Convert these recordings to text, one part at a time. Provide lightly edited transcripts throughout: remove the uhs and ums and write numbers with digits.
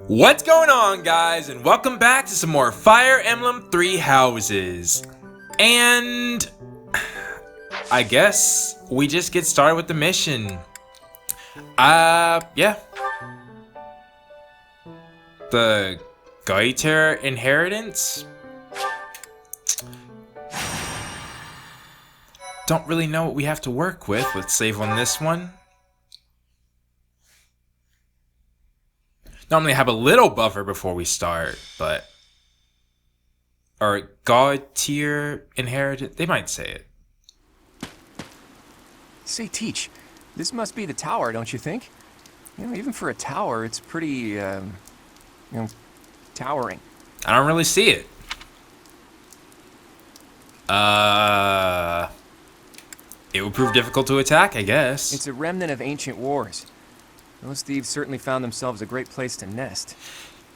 What's going on, guys, and welcome back to some more Fire Emblem Three Houses. And I guess we just get started with the mission. Yeah. The GAUTIER inheritance? Don't really know what we have to work with. Let's save on this one. Normally have a little buffer before we start, but... Or GAUTIER inheritance? They might say it. Say, Teach, this must be the tower, don't you think? You know, even for a tower, it's pretty, towering. I don't really see it. It would prove difficult to attack, I guess. It's a remnant of ancient wars. Those thieves certainly found themselves a great place to nest.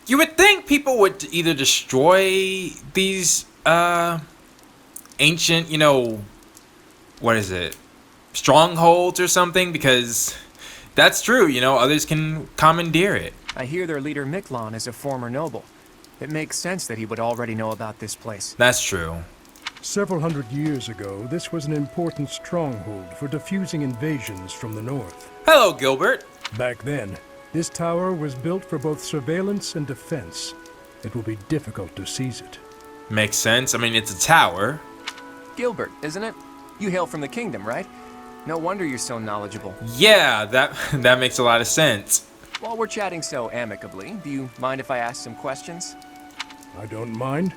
You would think people would either destroy these, ancient, what is it? Strongholds or something, because that's true, others can commandeer it. I hear their leader Miklon is a former noble. It makes sense that he would already know about this place. That's true. Several hundred years ago, this was an important stronghold for diffusing invasions from the north. Hello, Gilbert. Back then, this tower was built for both surveillance and defense. It will be difficult to seize it. Makes sense. I mean, it's a tower. Gilbert, isn't it? You hail from the kingdom, right? No wonder you're so knowledgeable. Yeah, that makes a lot of sense. While we're chatting so amicably, do you mind if I ask some questions? I don't mind.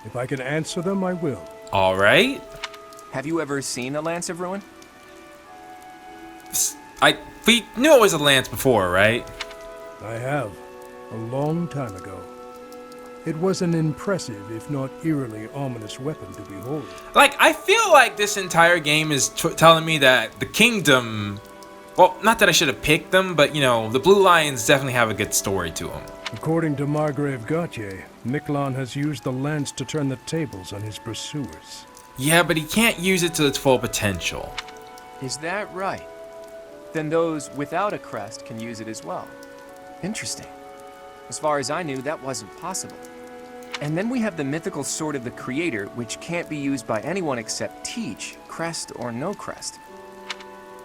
If I can answer them, I will. All right. Have you ever seen a Lance of Ruin? We knew it was a lance before, right? I have. A long time ago. It was an impressive, if not eerily ominous weapon to behold. I feel like this entire game is telling me that the kingdom... Well, not that I should have picked them, but, the Blue Lions definitely have a good story to them. According to Margrave Gautier, Miklon has used the lance to turn the tables on his pursuers. Yeah, but he can't use it to its full potential. Is that right? Then those without a crest can use it as well. Interesting. As far as I knew, that wasn't possible. And then we have the mythical Sword of the Creator, which can't be used by anyone except Teach, crest or no crest.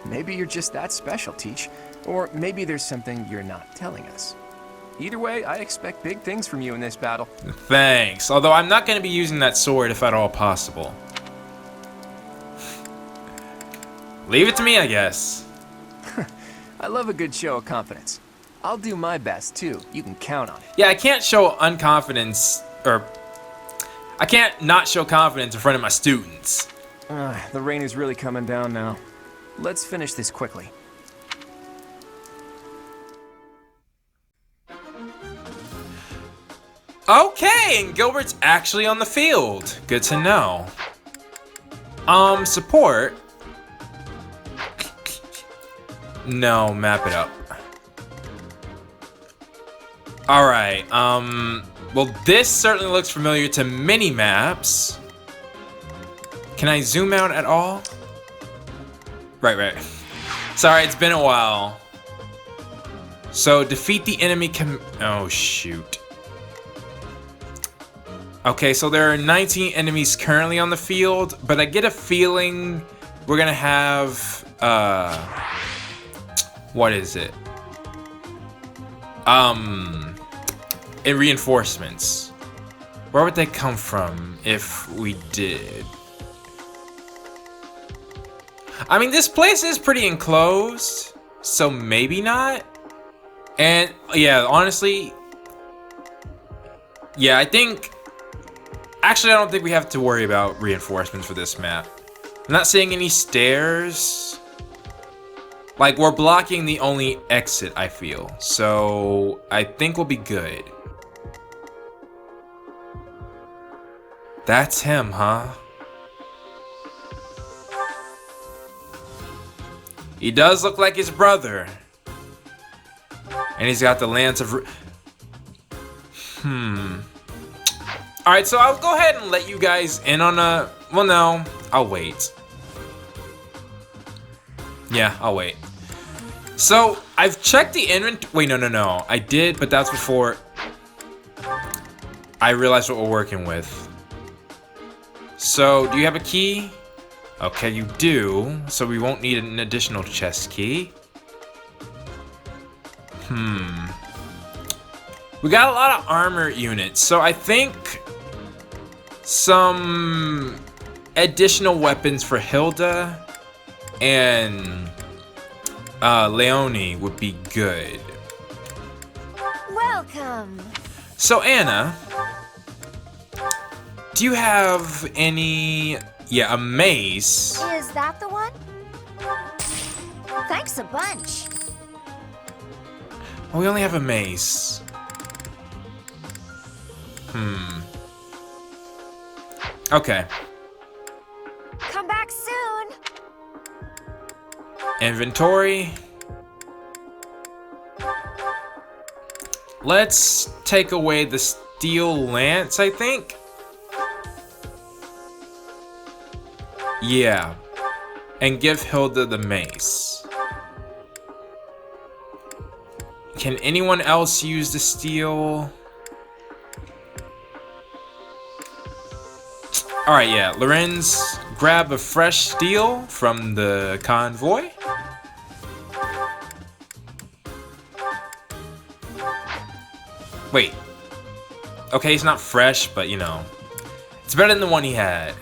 Maybe you're just that special, Teach, or maybe there's something you're not telling us. Either way, I expect big things from you in this battle. Thanks, although I'm not going to be using that sword if at all possible. Leave it to me, I guess. I love a good show of confidence. I'll do my best, too. You can count on it. Yeah, I can't show unconfidence, or... I can't not show confidence in front of my students. The rain is really coming down now. Let's finish this quickly. Okay, and Gilbert's actually on the field. Good to know. Support? No, map it up. Alright, well, this certainly looks familiar to mini-maps. Can I zoom out at all? Right. Sorry, it's been a while. So, defeat the enemy oh, shoot. Okay, so there are 19 enemies currently on the field, but I get a feeling we're gonna have, what is it? In reinforcements. Where would they come from if we did? I mean, this place is pretty enclosed, so maybe not. And yeah, honestly, yeah, I think, actually, I don't think we have to worry about reinforcements for this map. I'm not seeing any stairs. We're blocking the only exit, I feel. So, I think we'll be good. That's him, huh? He does look like his brother. And he's got the Lance of... Alright, so I'll go ahead and let you guys in on a... Well, no. I'll wait. Yeah, I'll wait. So, I've checked the inventory. Wait, no. I did, but that's before I realized what we're working with. So, do you have a key? Okay, you do. So we won't need an additional chest key. We got a lot of armor units, so I think some additional weapons for Hilda and Leonie would be good. Welcome. So Anna, do you have any... Yeah, a mace. Is that the one? Thanks a bunch. Oh, we only have a mace. Okay. Come back soon. Inventory. Let's take away the steel lance, I think. Yeah. And give Hilda the mace. Can anyone else use the steel? Alright, yeah. Lorenz, grab a fresh steel from the convoy. Wait. Okay, it's not fresh, but you know. It's better than the one he had.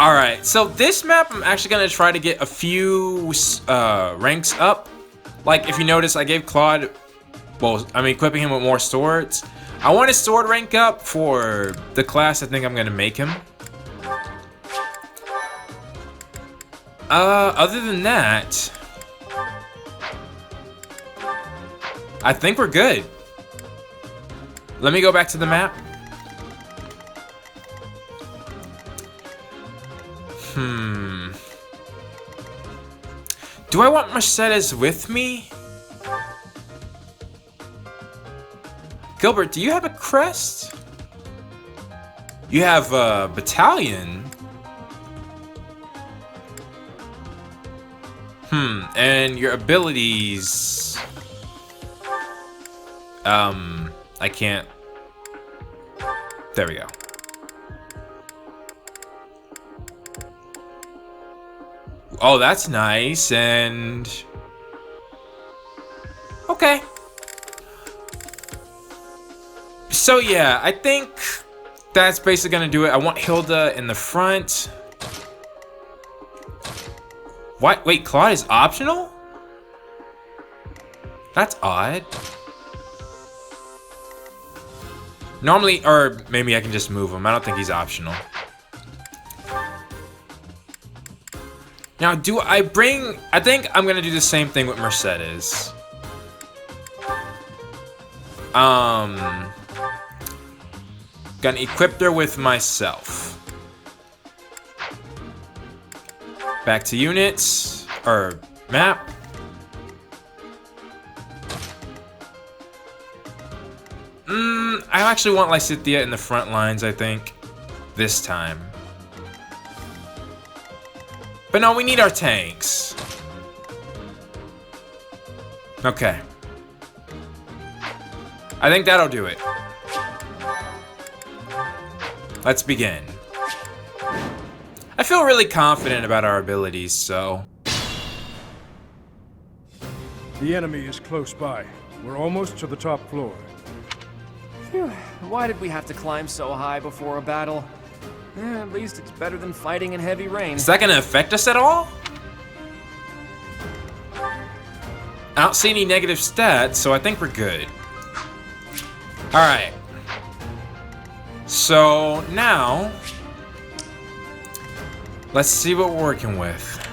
Alright, so this map I'm actually going to try to get a few ranks up. Like, if you notice, I gave Claude, well, I'm equipping him with more swords. I want his sword rank up for the class I think I'm going to make him. Other than that, I think we're good. Let me go back to the map. Do I want Mercedes with me? Gilbert, do you have a crest? You have a battalion? And your abilities... I can't... There we go. Oh, that's nice, and... Okay. So yeah, I think that's basically gonna do it. I want Hilda in the front. What? Wait, Claude is optional? That's odd. Normally, or maybe I can just move him. I don't think he's optional. Now, do I bring... I think I'm gonna do the same thing with Mercedes. Gonna equip her with myself. Back to units, or map. I actually want Lysithea in the front lines, I think. This time. But no, we need our tanks. Okay. I think that'll do it. Let's begin. I feel really confident about our abilities, so... The enemy is close by. We're almost to the top floor. Phew, why did we have to climb so high before a battle? At least it's better than fighting in heavy rain. Is that gonna affect us at all? I don't see any negative stats, so I think we're good. Alright. So, now... let's see what we're working with.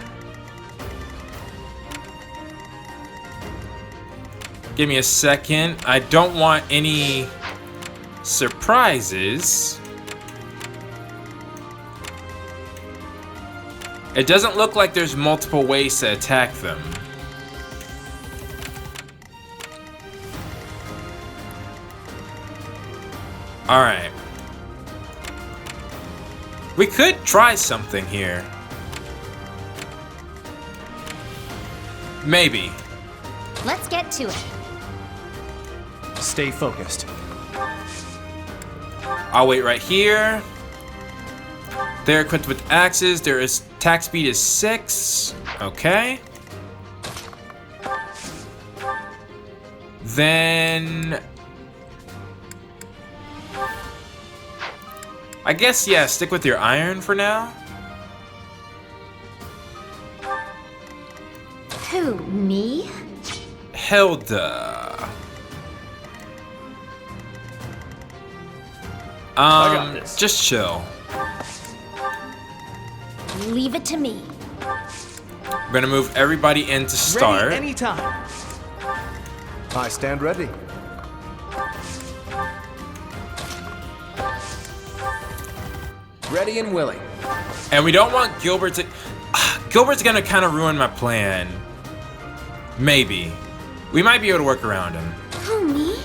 Give me a second. I don't want any surprises. It doesn't look like there's multiple ways to attack them. Alright. We could try something here. Maybe. Let's get to it. Stay focused. I'll wait right here. They're equipped with axes. Their attack speed is 6. Okay. Then... I guess, yeah, stick with your iron for now. Who, me? Hilda. got this. Just chill. Leave it to me. I'm gonna move everybody in to start. Ready anytime. I stand ready. Ready and willing. And we don't want Gilbert to... Gilbert's gonna kind of ruin my plan. Maybe. We might be able to work around him. Who, me?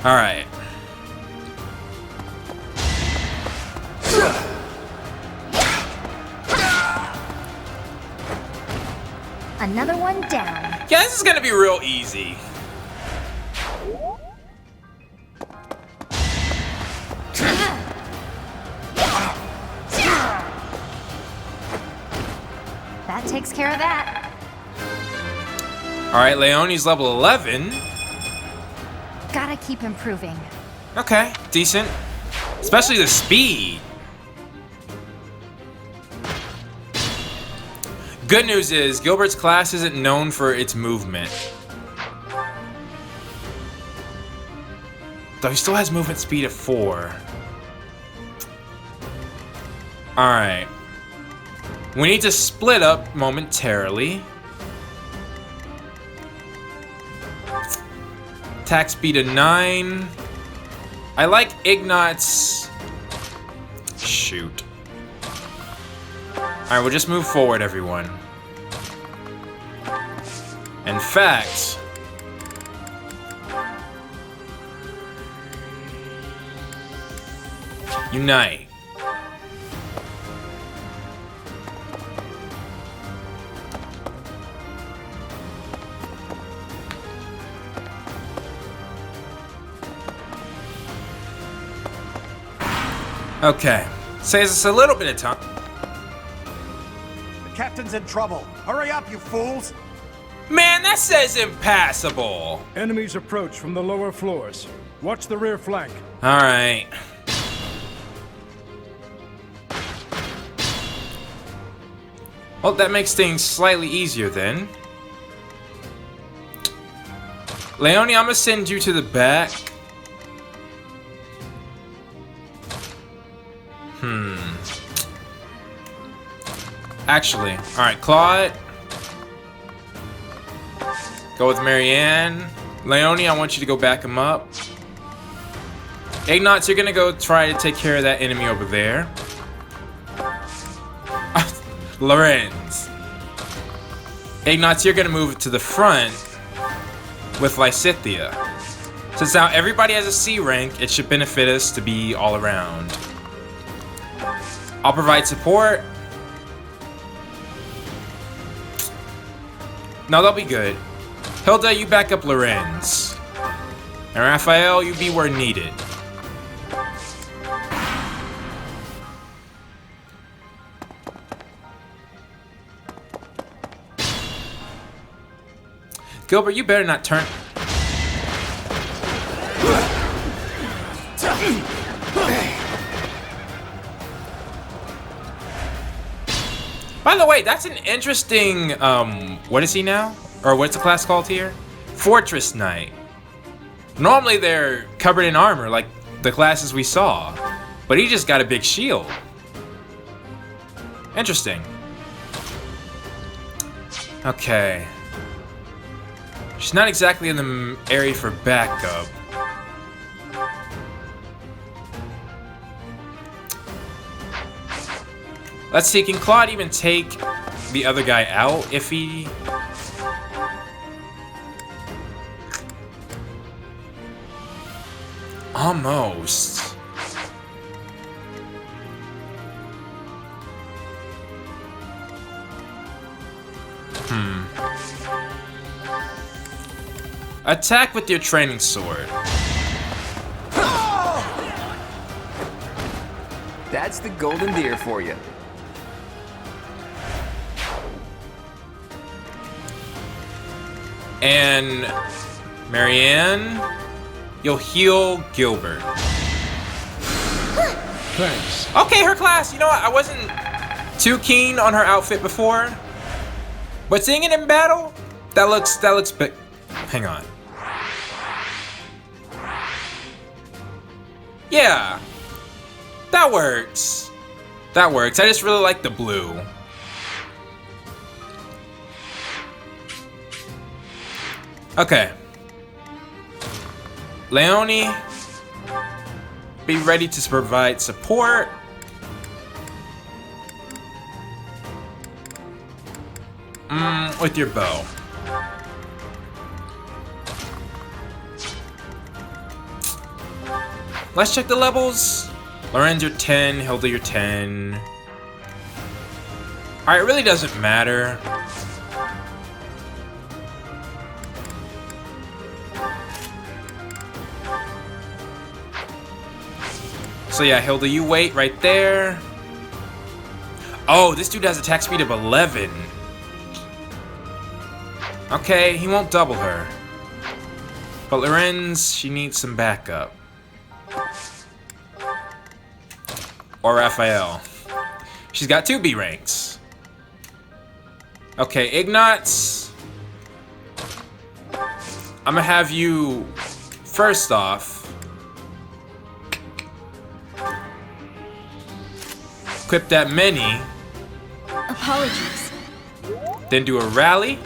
Alright. Another one down. Yeah, this is gonna be real easy. That takes care of that. Alright, Leonie's level 11. Gotta keep improving. Okay, decent. Especially the speed. Good news is, Gilbert's class isn't known for its movement. Though he still has movement speed of 4. Alright. We need to split up momentarily. Attack speed of 9. I like Ignat's... Shoot. Alright, we'll just move forward, everyone. In fact... Unite. Okay. Saves us a little bit of time. The captain's in trouble. Hurry up, you fools! Man, that says impassable. Enemies approach from the lower floors. Watch the rear flank. Alright. Well, that makes things slightly easier then. Leonie, I'm gonna send you to the back. Actually, alright, Claude. Go with Marianne. Leonie, I want you to go back him up. Ignatz, you're gonna go try to take care of that enemy over there. Lorenz. Ignatz, you're gonna move to the front with Lysithia. Since now everybody has a C rank, it should benefit us to be all around. I'll provide support. No, they'll be good. Hilda, you back up Lorenz. And Raphael, you be where needed. Gilbert, you better not turn... By the way, that's an interesting, what is he now? Or what's the class called here? Fortress Knight. Normally they're covered in armor, like the classes we saw. But he just got a big shield. Interesting. Okay. She's not exactly in the area for backup. Let's see, can Claude even take the other guy out if he... Almost. Attack with your training sword. That's the golden deer for you. And Marianne, you'll heal Gilbert. Thanks. Okay, her class. You know what? I wasn't too keen on her outfit before, but seeing it in battle, that looks big. Hang on. Yeah, that works. That works. I just really like the blue. Okay. Leonie, be ready to provide support. With your bow. Let's check the levels. Lorenz, you're 10. Hilda, you're 10. Alright, it really doesn't matter. So yeah, Hilda, you wait right there. Oh, this dude has attack speed of 11. Okay, he won't double her. But Lorenz, she needs some backup. Or Raphael. She's got 2 B ranks. Okay, Ignatz. I'm gonna have you, first off, equip that mini. Apologies. Then do a rally.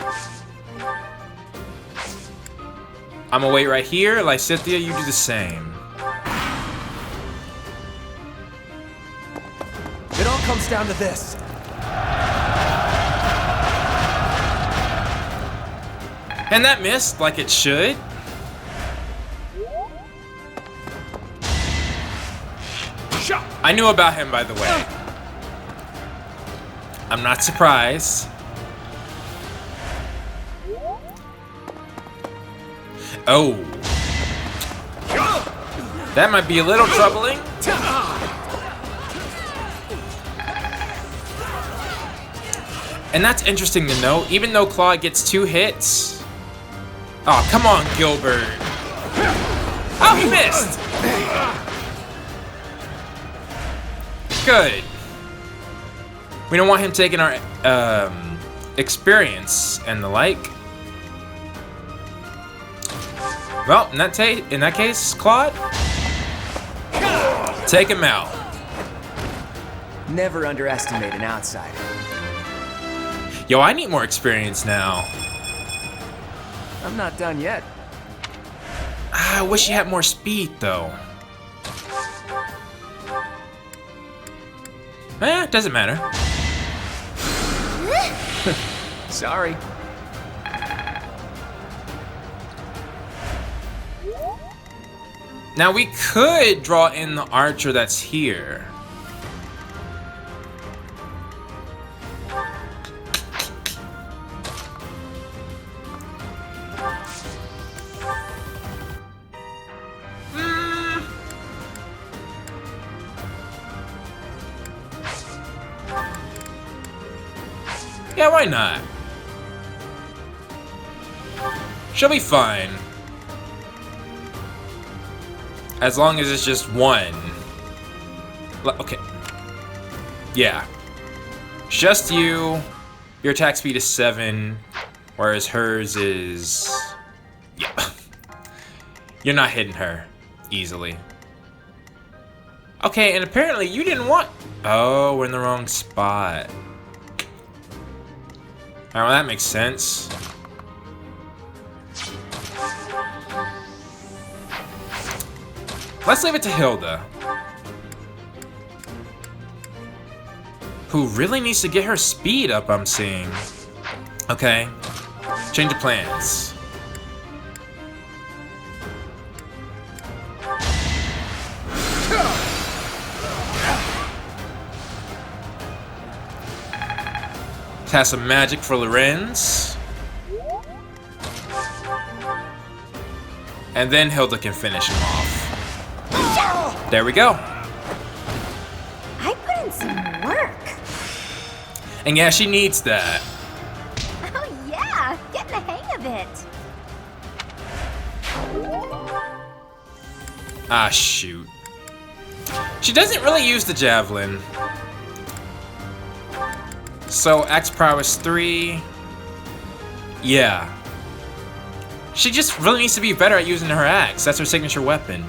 I'm gonna wait right here. Lysithia, you do the same. It all comes down to this. And that missed like it should. I knew about him, by the way. I'm not surprised. Oh. That might be a little troubling. And that's interesting to know, even though Claude gets 2 hits. Oh, come on, Gilbert. Oh, he missed. Good. We don't want him taking our experience and the like. Well, in that case, Claude, take him out. Never underestimate an outsider. Yo, I need more experience now. I'm not done yet. I wish you had more speed, though. Doesn't matter. Sorry. Now we could draw in the archer that's here. Yeah, why not? She'll be fine. As long as it's just one. Okay. Yeah. Just you. Your attack speed is 7, whereas hers is... Yeah. You're not hitting her easily. Okay, and apparently you didn't want... Oh, we're in the wrong spot. Alright, well that makes sense. Let's leave it to Hilda, who really needs to get her speed up, I'm seeing. Okay, change of plans. Has some magic for Lorenz. And then Hilda can finish him off. There we go. I put in some work. And yeah, she needs that. Oh yeah, getting the hang of it. Ah, shoot. She doesn't really use the javelin. So, Axe Prowess 3. Yeah. She just really needs to be better at using her axe. That's her signature weapon.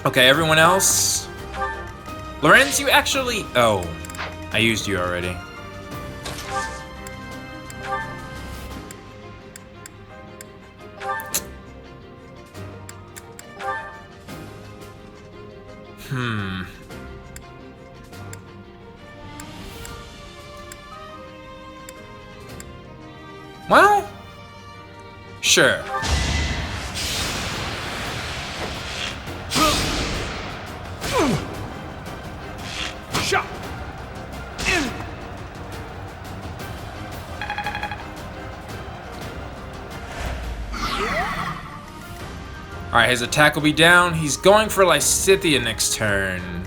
Okay, everyone else. Lorenz, you actually... Oh, I used you already. Well, sure. Shot. Alright, his attack will be down. He's going for Lysithea next turn.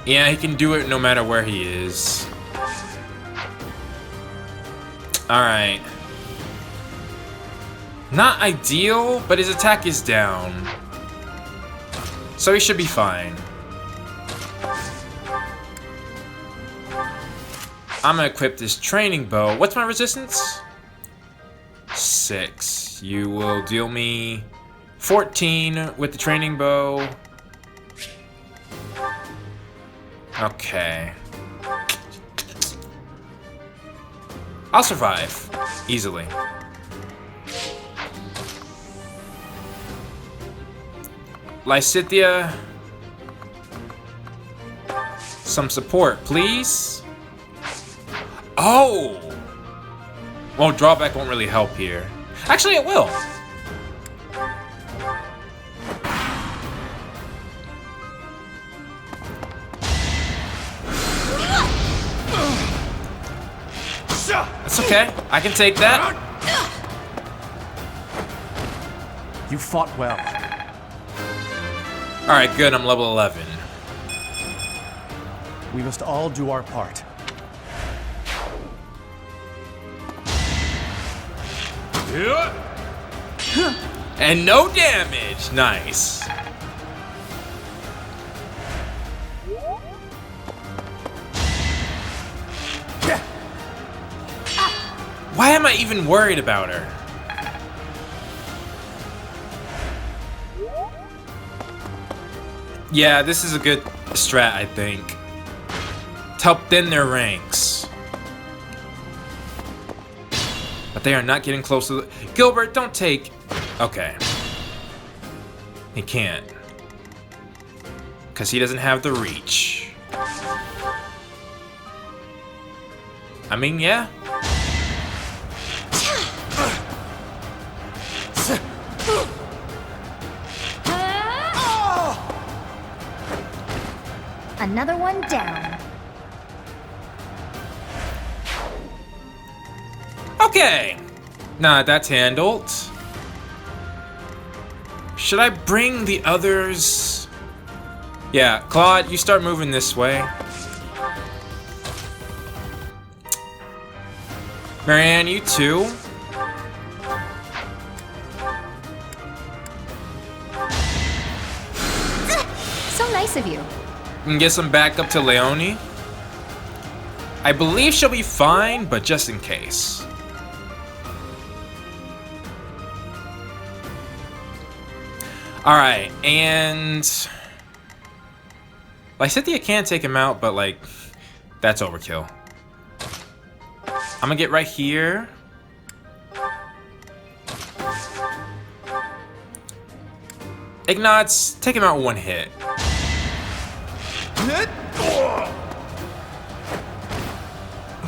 Yeah, he can do it no matter where he is. Alright. Not ideal, but his attack is down. So he should be fine. I'm gonna equip this training bow. What's my resistance? 6. You will deal me 14 with the training bow. Okay. I'll survive. Easily. Lysithea. Some support, please. Oh! Well, drawback won't really help here. Actually, it will. That's okay. I can take that. You fought well. Alright, good. I'm level 11. We must all do our part. And no damage. Nice. Why am I even worried about her? Yeah, this is a good strat, I think. To help thin their ranks. But they are not getting close to the... Gilbert, don't take... Okay. He can't. Because he doesn't have the reach. I mean, yeah. Another one down. Okay. Nah, that's handled. Should I bring the others? Yeah, Claude, you start moving this way. Marianne, you too. So nice of you. And get some backup to Leonie. I believe she'll be fine, but just in case. Alright, and... Lysithea can take him out, but like, that's overkill. I'm gonna get right here. Ignatz, take him out one hit.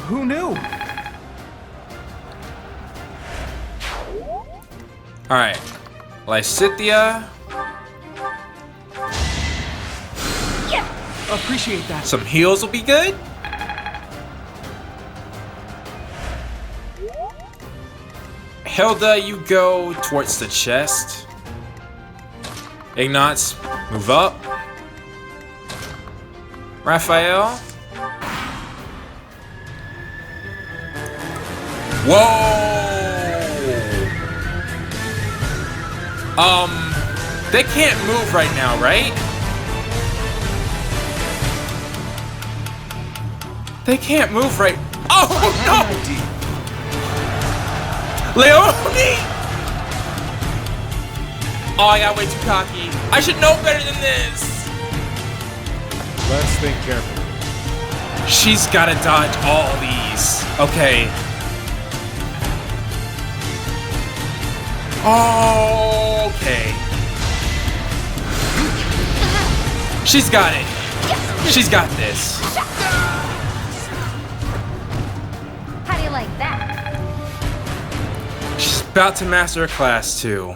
Who knew? Alright. Lysithia. Appreciate that. Some heals will be good. Hilda, you go towards the chest. Ignatz, move up. Raphael. Whoa! They can't move right now, right? They can't move right. Oh no! Leone! Oh, I got way too cocky. I should know better than this. Let's think carefully. She's gotta dodge all these. Okay. Okay. She's got it. She's got this. How do you like that? She's about to master class too.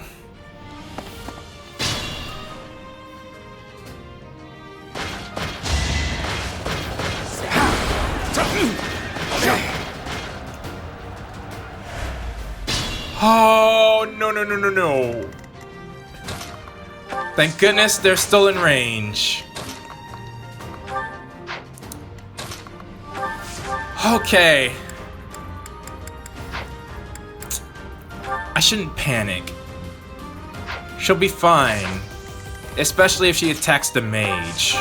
Oh, no, no, no, no, no. Thank goodness they're still in range. Okay. I shouldn't panic. She'll be fine. Especially if she attacks the mage.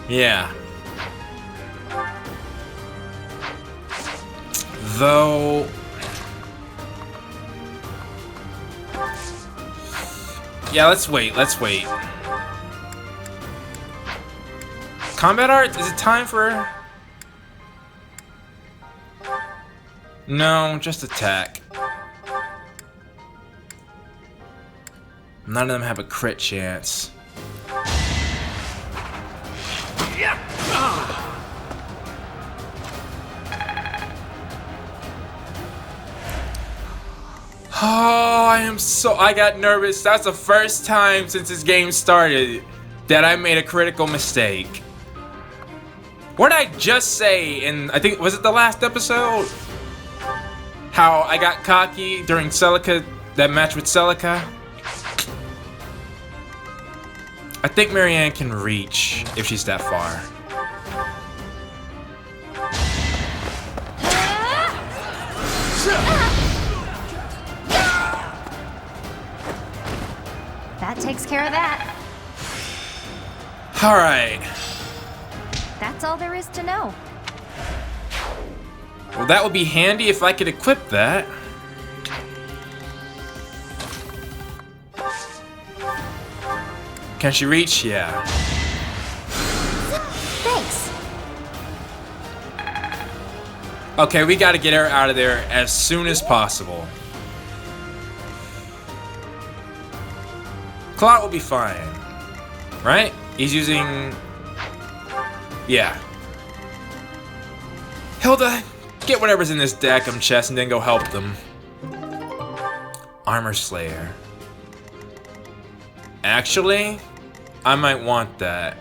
Yeah. Though... Yeah, let's wait, let's wait. Combat art? Is it time for... No, just attack. None of them have a crit chance. Oh, I got nervous. That's the first time since this game started that I made a critical mistake. What did I just say in, I think, was it the last episode? How I got cocky during Celica, that match with Celica? I think Marianne can reach if she's that far. That takes care of that. Alright. That's all there is to know. Well, that would be handy if I could equip that. Can she reach? Yeah. Thanks. Okay, we gotta get her out of there as soon as possible. Clot will be fine. Right? He's using... Yeah. Hilda, get whatever's in this Dacum chest and then go help them. Armor Slayer. Actually, I might want that.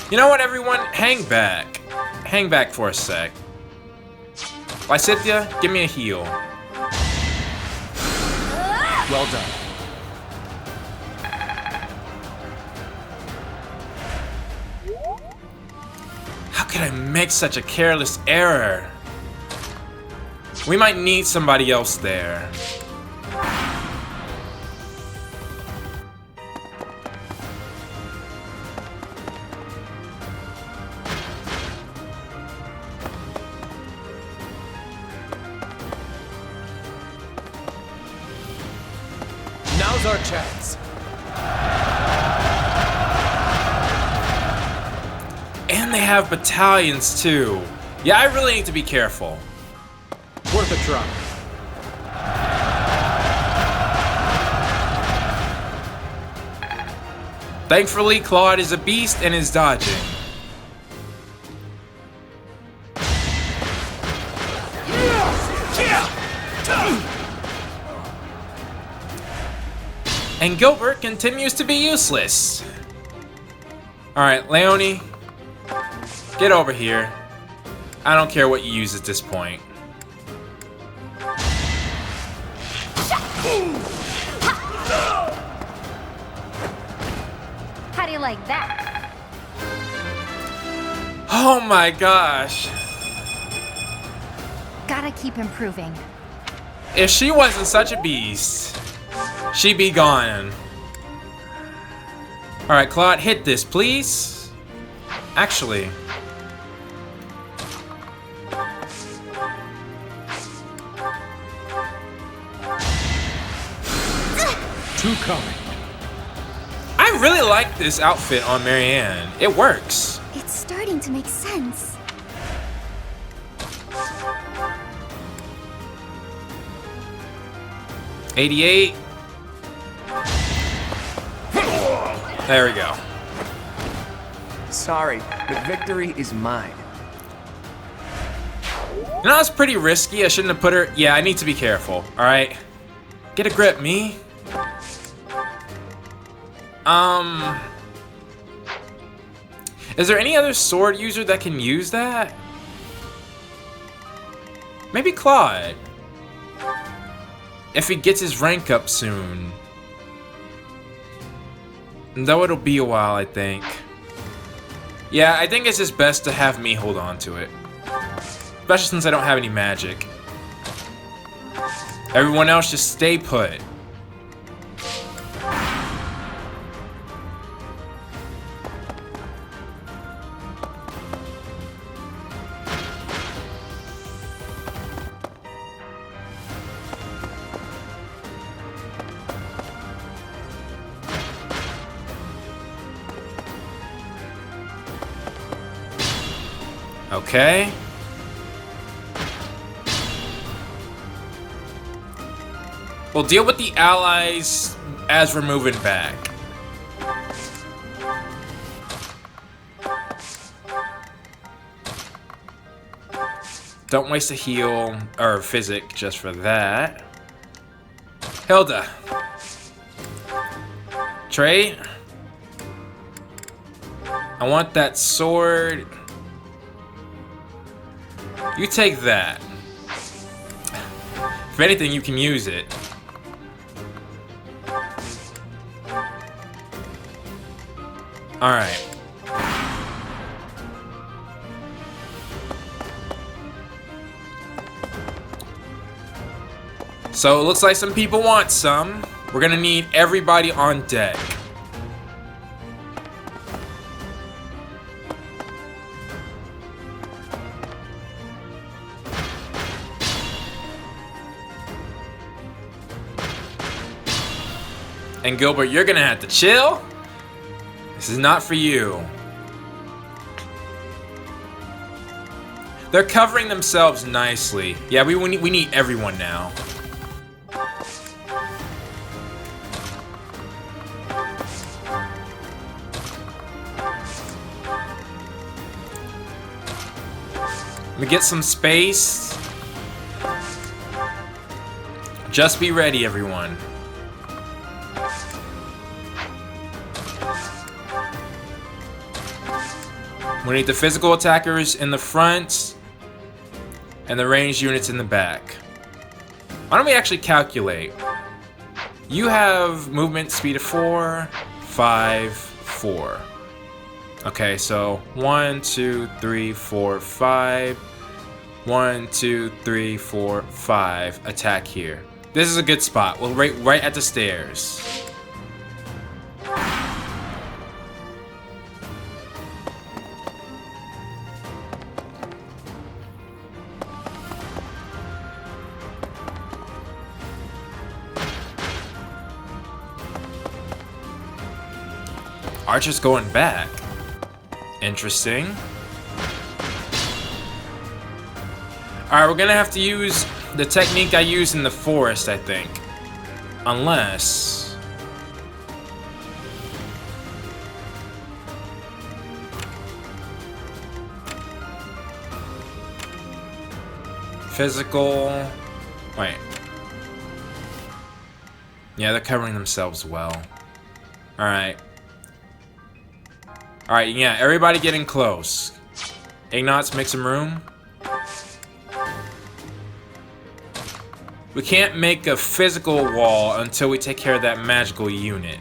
You know what, everyone? Hang back. Hang back for a sec. Lysithia, give me a heal. Well done. How could I make such a careless error? We might need somebody else there. Now's our chance. And they have battalions too. Yeah, I really need to be careful. Worth a try. Thankfully, Claude is a beast and is dodging. And Gilbert continues to be useless. Alright, Leonie, get over here. I don't care what you use at this point. How do you like that? Oh my gosh. Gotta keep improving. If she wasn't such a beast, she'd be gone. Alright, Claude, hit this, please. Actually. Two coming. I really like this outfit on Marianne. It works. It's starting to make sense. $88. There we go. Sorry, the victory is mine. You know, it's pretty risky. I shouldn't have put her... Yeah, I need to be careful. Alright. Get a grip, me. Is there any other sword user that can use that? Maybe Claude. If he gets his rank up soon. Though it'll be a while, I think. Yeah, I think it's just best to have me hold on to it. Especially since I don't have any magic. Everyone else just stay put. Okay. We'll deal with the allies as we're moving back. Don't waste a heal or physic just for that. Hilda. Trade. I want that sword. You take that. If anything, you can use it. Alright. So it looks like some people want some. We're gonna need everybody on deck. And Gilbert, you're gonna have to chill. This is not for you. They're covering themselves nicely. Yeah, we need everyone now. Let me get some space. Just be ready, everyone. We need the physical attackers in the front and the ranged units in the back. Why don't we actually calculate? You have movement speed of 4, 5, 4. Okay, so 1, 2, 3, 4, 5. 1, 2, 3, 4, 5. Attack here. This is a good spot. We'll right at the stairs. Archer's going back. Interesting. Alright, we're gonna have to use the technique I used in the forest, I think. Unless... Physical. Wait. Yeah, they're covering themselves well. Alright. Alright, yeah, everybody getting close. Ignatz, make some room. We can't make a physical wall until we take care of that magical unit.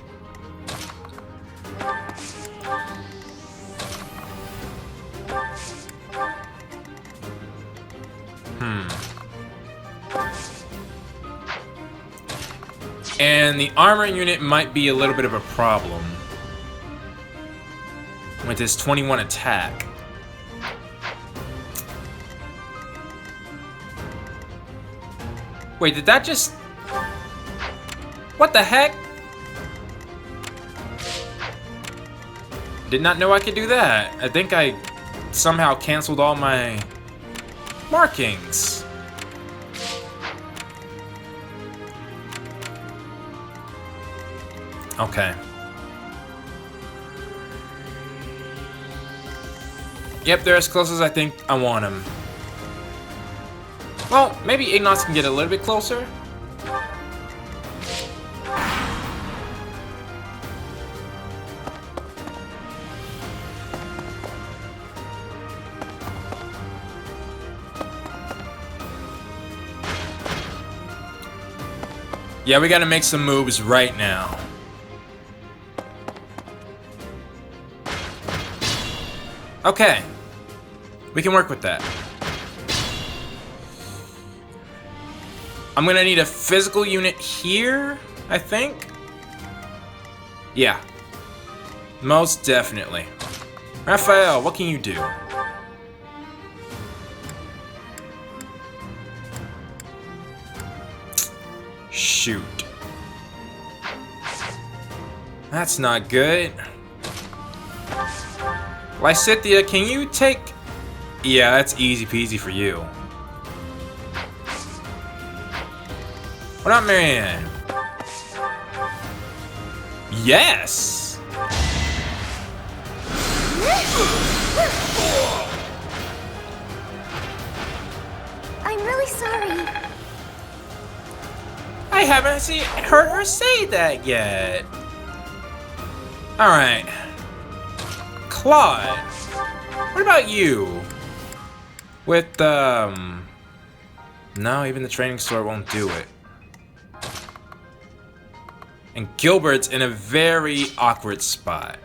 And the armor unit might be a little bit of a problem with his 21 attack. Wait, did that just... What the heck? Did not know I could do that. I think I somehow canceled all my markings. Okay. Yep, they're as close as I think I want them. Well, maybe Ignatz can get a little bit closer. Yeah, we gotta make some moves right now. Okay. We can work with that. I'm gonna need a physical unit here, I think. Yeah. Most definitely. Raphael, what can you do? Shoot. That's not good. Lysithea, can you take... Yeah, that's easy peasy for you. What up, Marianne? Yes! I'm really sorry. I haven't heard her say that yet. Alright. Claude, what about you? With, no, even the training store won't do it. And Gilbert's in a very awkward spot.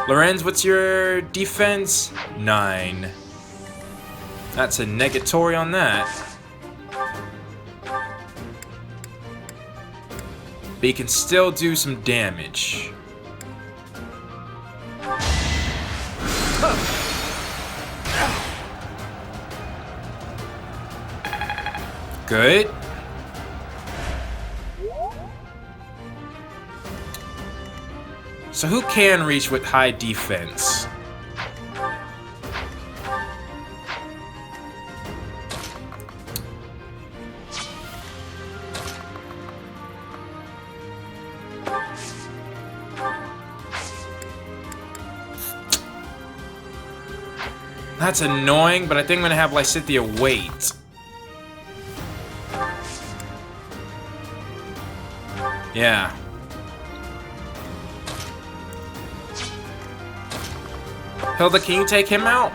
Lorenz, what's your defense? 9. That's a negatory on that. But he can still do some damage. Good. So who can reach with high defense? That's annoying, but I think I'm gonna have Lysithea wait. Yeah. Hilda, can you take him out?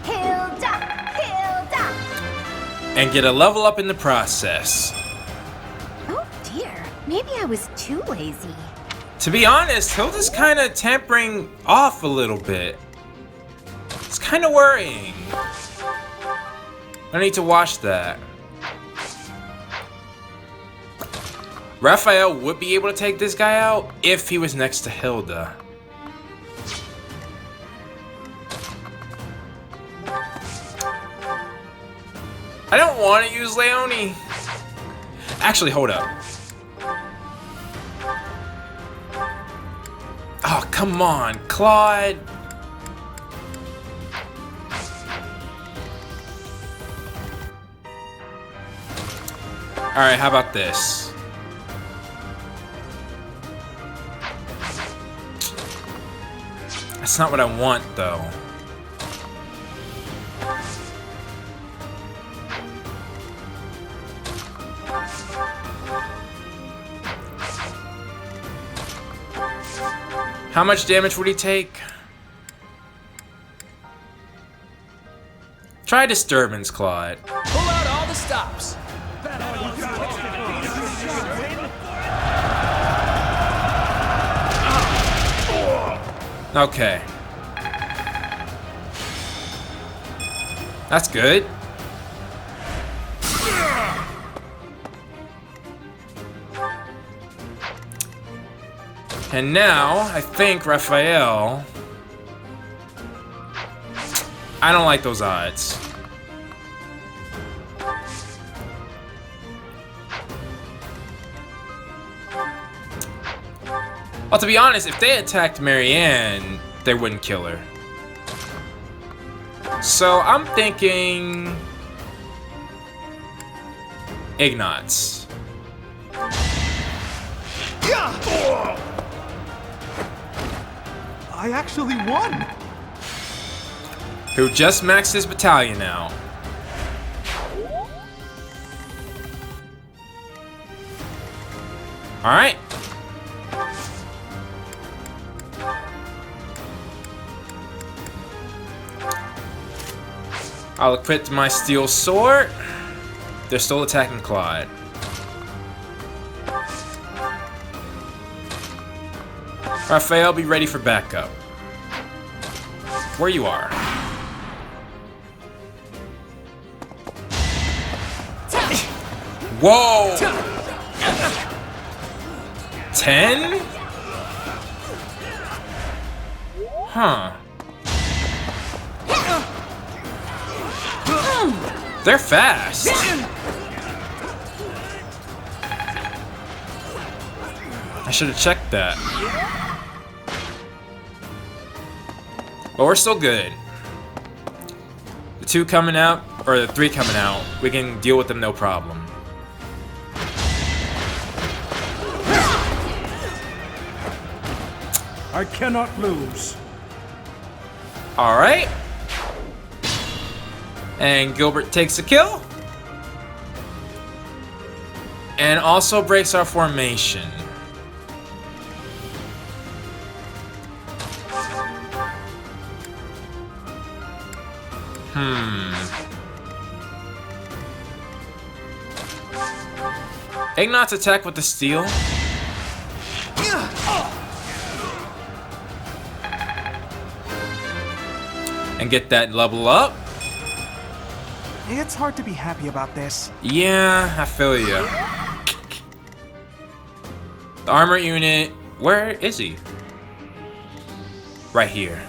Hilda! Hilda! And get a level up in the process. Oh dear, maybe I was too lazy. To be honest, Hilda's kind of tampering off a little bit. It's kind of worrying. I need to watch that. Raphael would be able to take this guy out if he was next to Hilda. I don't want to use Leone. Actually, hold up. Oh, come on, Claude. Alright, how about this? That's not what I want, though. How much damage would he take? Try Disturbance, Claude. Pull out all the stops. Okay. That's good. And now, I think Raphael... I don't like those odds. Well, to be honest, if they attacked Marianne, they wouldn't kill her. So I'm thinking... Ignatz. I actually won! Who just maxed his battalion out. Alright. I'll equip my steel sword. They're still attacking Claude. Raphael, be ready for backup. Where you are. Whoa! 10? Huh. They're fast. I should have checked that. But we're still good. The 2 coming out, or the 3 coming out, we can deal with them no problem. I cannot lose. Alright. And Gilbert takes a kill. And also breaks our formation. Ignatz attack with the steel. And get that level up. It's hard to be happy about this. Yeah, I feel ya. The armor unit, where is he? Right here.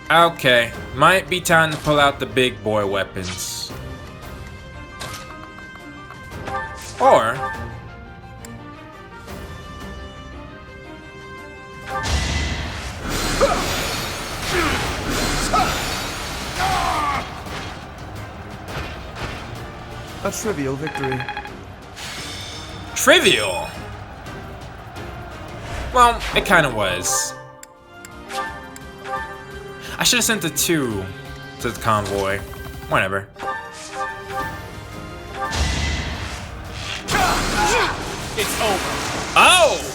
Okay, might be time to pull out the big boy weapons. Or... A trivial victory. trivial? Well, it kind of was. I should have sent the 2 to the convoy. Whatever. It's over. Oh!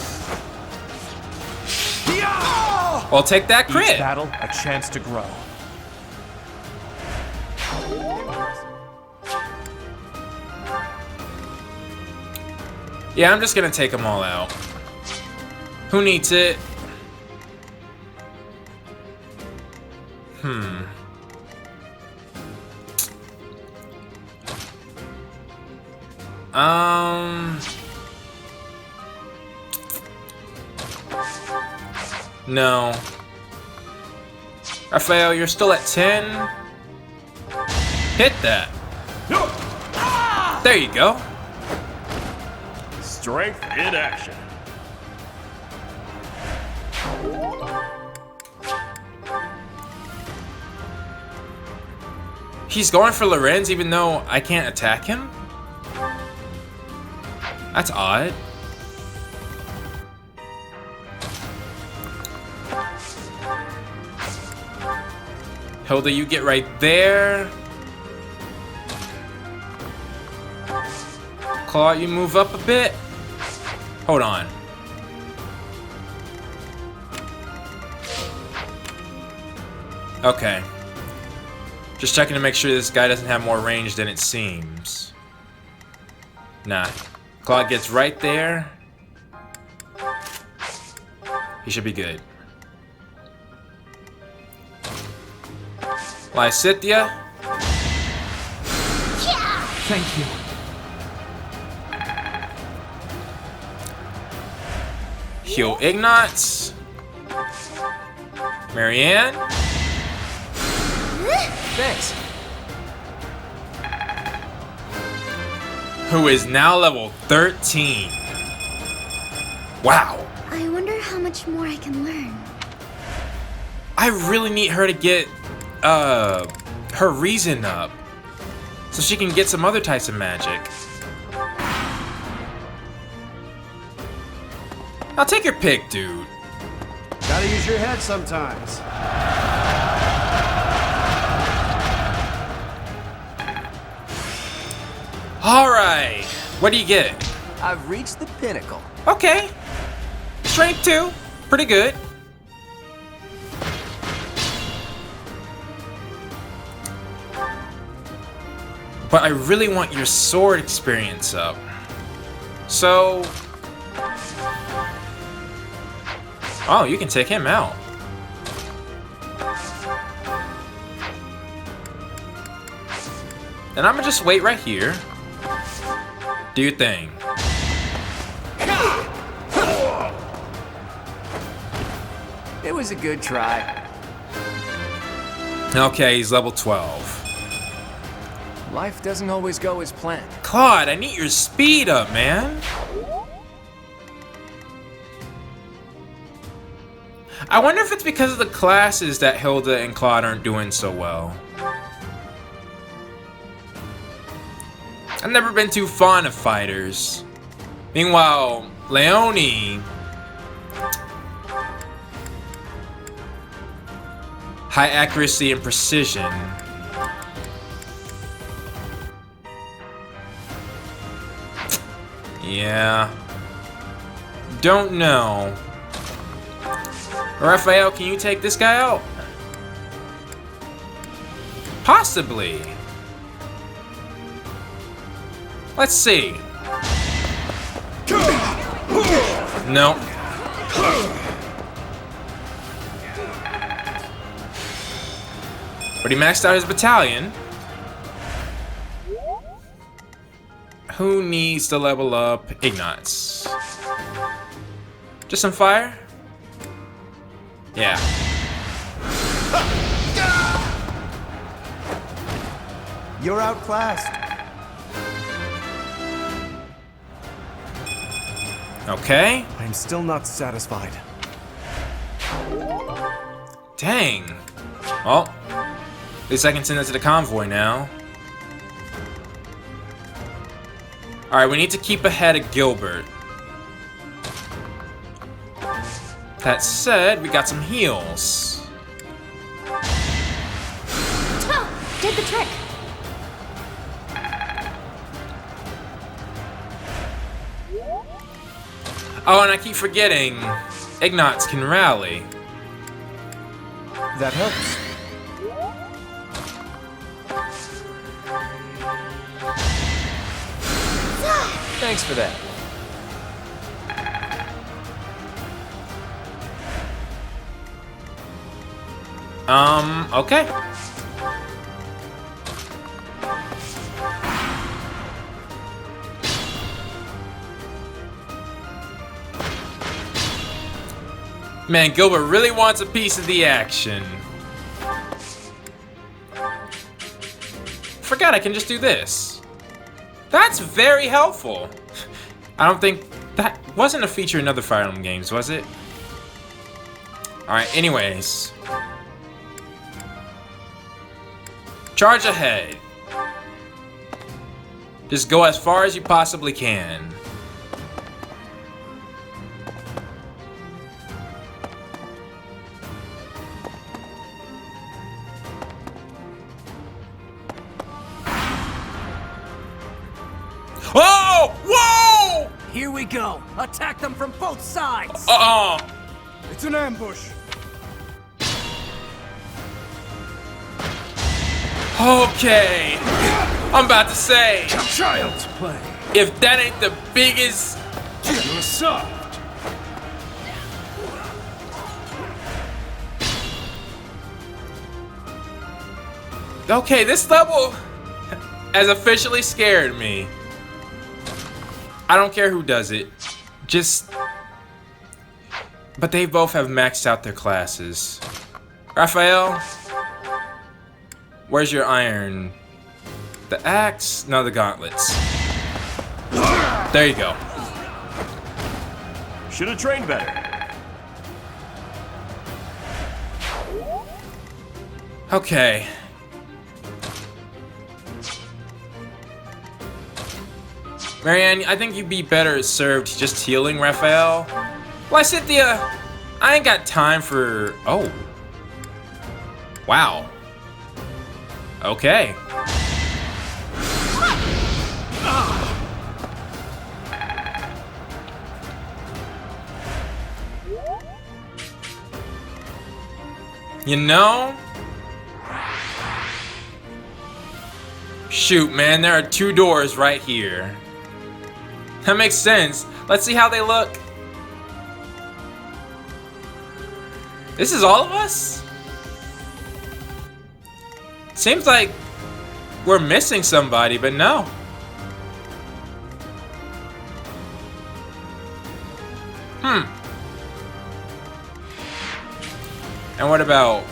Well, take that Each crit. battle, a chance to grow. Yeah, I'm just gonna take them all out. Who needs it? No. Raphael, you're still at 10. Hit that. There you go. Strength in action. He's going for Lorenz even though I can't attack him? That's odd. Hilda, you get right there. Claude, you move up a bit. Hold on. Okay. Just checking to make sure this guy doesn't have more range than it seems. Nah. Claude gets right there. He should be good. Lysithia. Thank you. Heal Ignatz. Marianne. Thanks. Who is now level 13. Wow. I wonder how much more I can learn. I really need her to get her reason up so she can get some other types of magic. I'll take your pick, dude. Gotta use your head sometimes. Alright. What do you get? I've reached the pinnacle. Okay. Strength 2. Pretty good. But I really want your sword experience up. So... Oh, you can take him out. And I'm gonna just wait right here. Do your thing. It was a good try. Okay, he's level 12. Life doesn't always go as planned. Claude, I need your speed up, man. I wonder if it's because of the classes that Hilda and Claude aren't doing so well. I've never been too fond of fighters. Meanwhile, Leonie... high accuracy and precision. Yeah. Don't know. Raphael, can you take this guy out? Possibly. Let's see. No. But he maxed out his battalion. Who needs to level up? Ignatz. Just some fire? Yeah. You're outclassed. Okay. I'm still not satisfied. Dang. Well, at least I can send that to the convoy now. Alright, we need to keep ahead of Gilbert. That said, we got some heals. Did the trick. Oh, and I keep forgetting, Ignatz can rally. That helps. Thanks for that. Okay. Man, Gilbert really wants a piece of the action. Forgot I can just do this. That's very helpful. I don't think that wasn't a feature in other Fire Emblem games, was it? Alright, anyways. Charge ahead. Just go as far as you possibly can. Oh! Whoa! Here we go! Attack them from both sides! It's an ambush. Okay. I'm about to say, Child's play. if that ain't the biggest... You're soft. Okay, this level has officially scared me. I don't care who does it. Just... But they both have maxed out their classes. Raphael? Where's your iron? The axe? No, the gauntlets. There you go. Should have trained better. Okay. Marianne, I think you'd be better served just healing Raphael. Why, Cynthia? I ain't got time for... Oh. Wow. Okay. You know? Shoot, man, there are 2 doors right here. That makes sense. Let's see how they look. This is all of us? Seems like we're missing somebody, but no. And what about...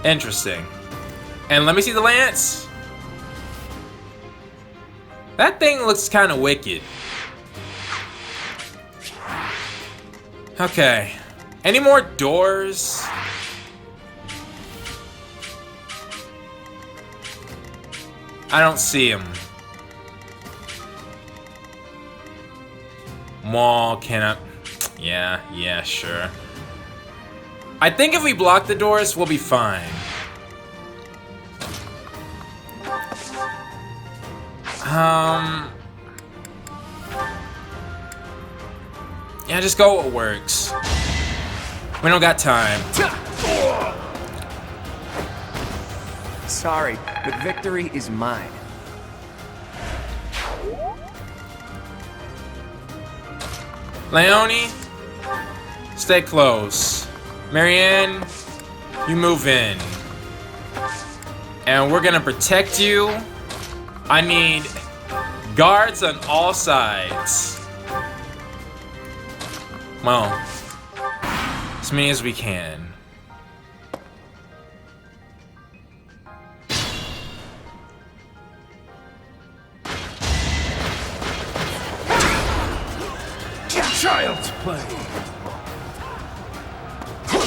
Interesting. And let me see the lance. That thing looks kind of wicked. Okay. Any more doors? I don't see them. Wall cannot... Yeah, sure. I think if we block the doors, we'll be fine. Yeah, just go what works. We don't got time. Sorry, but victory is mine. Leonie, stay close. Marianne, you move in. And we're gonna protect you. I need guards on all sides. Well, as many as we can. Child's play.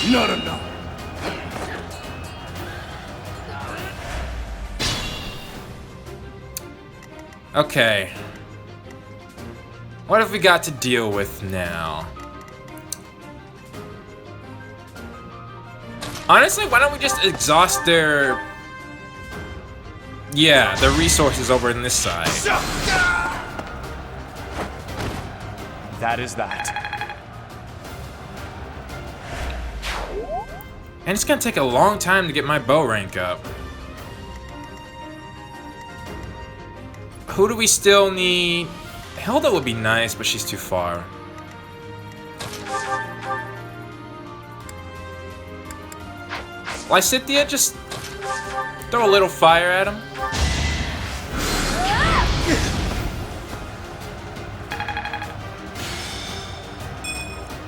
Not enough. Okay. What have we got to deal with now? Honestly, why don't we just exhaust their... Yeah, their resources over on this side. That is that. And it's gonna take a long time to get my bow rank up. Who do we still need? Hilda would be nice, but she's too far. Lysithea, just throw a little fire at him.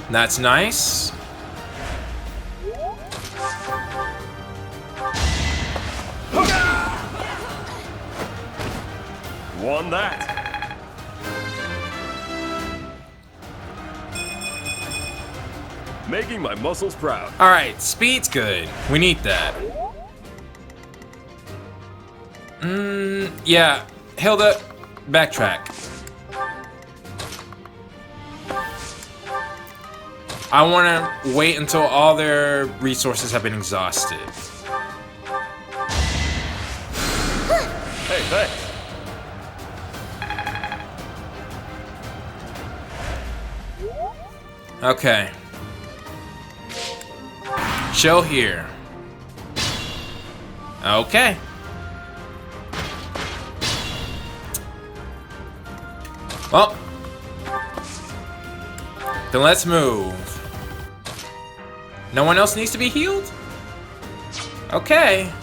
That's nice. Won that. Making my muscles proud. All right, speed's good. We need that. Yeah, Hilda, backtrack. I want to wait until all their resources have been exhausted. Hey, thanks. Okay. Chill here. Okay. Well, then let's move. No one else needs to be healed? Okay.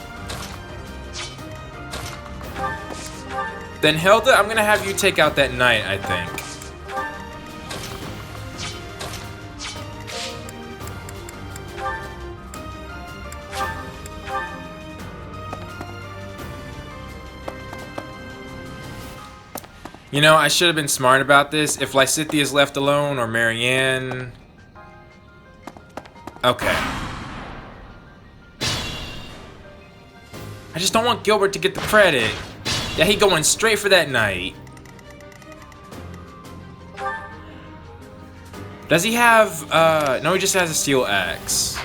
Then Hilda, I'm gonna have you take out that knight, I think. You know, I should have been smart about this. If Lysithea is left alone, or Marianne... Okay. I just don't want Gilbert to get the credit. Yeah, he going straight for that knight. Does he have, no, he just has a steel axe.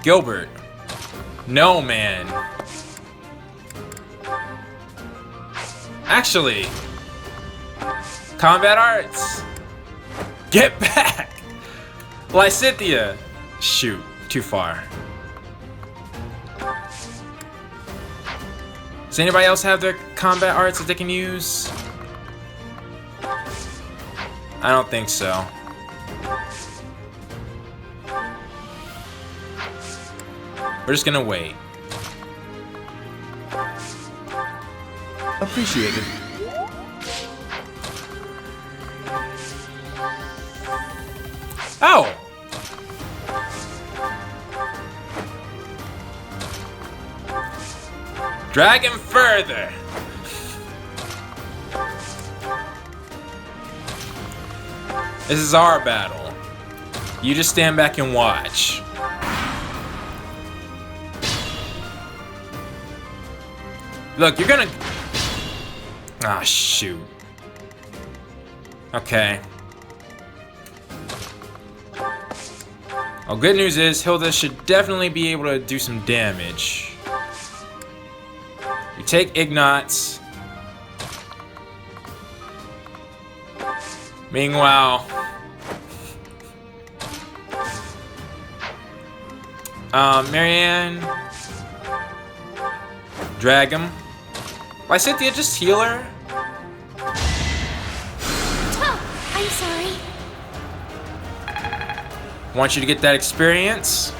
Gilbert. No, man. Actually, combat arts. Get back! Lysithea. Shoot, too far. Does anybody else have their combat arts that they can use? I don't think so. We're just gonna wait. Appreciated. Oh! Drag him further! This is our battle. You just stand back and watch. Look, you're gonna... Ah, shoot. Okay. Well, good news is Hilda should definitely be able to do some damage. You take Ignatz. Meanwhile... Marianne... Drag him. Lysithea, just heal her. Oh, I'm sorry. Want you to get that experience.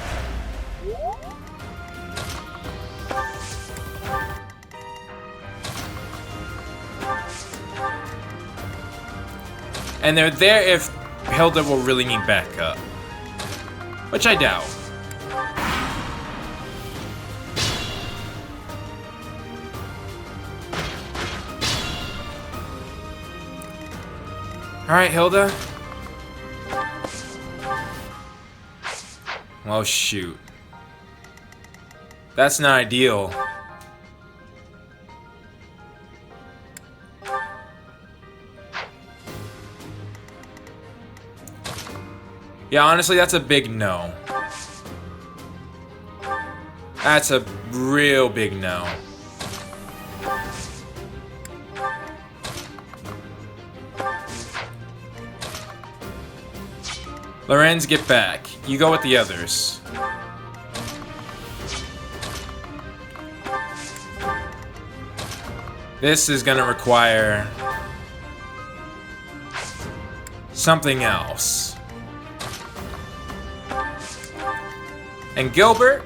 And they're there if Hilda will really need backup. Which I doubt. Alright, Hilda. Well, shoot. That's not ideal. Yeah, honestly, that's a big no. That's a real big no. Lorenz, get back. You go with the others. This is gonna require something else. And Gilbert,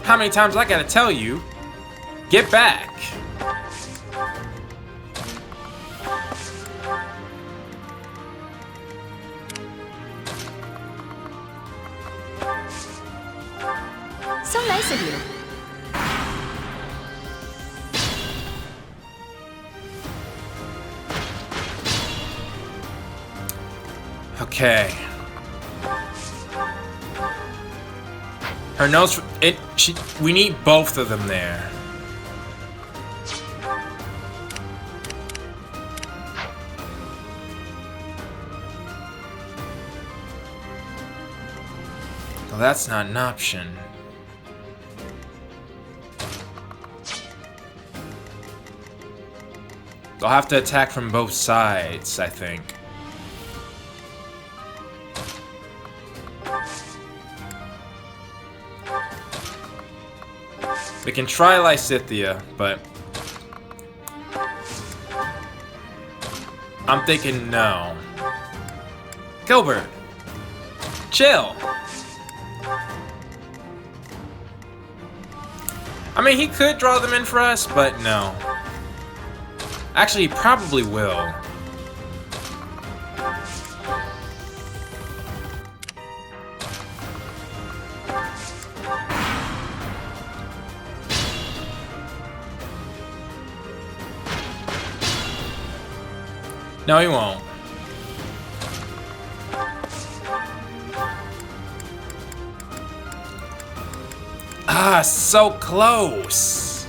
how many times I gotta tell you, get back. So nice of you. Okay. Her nose. We need both of them there. Well, that's not an option. They'll have to attack from both sides, I think. We can try Lysithea, but I'm thinking no. Gilbert, chill. I mean, he could draw them in for us, but no. Actually, he probably will. No, he won't. Ah, so close.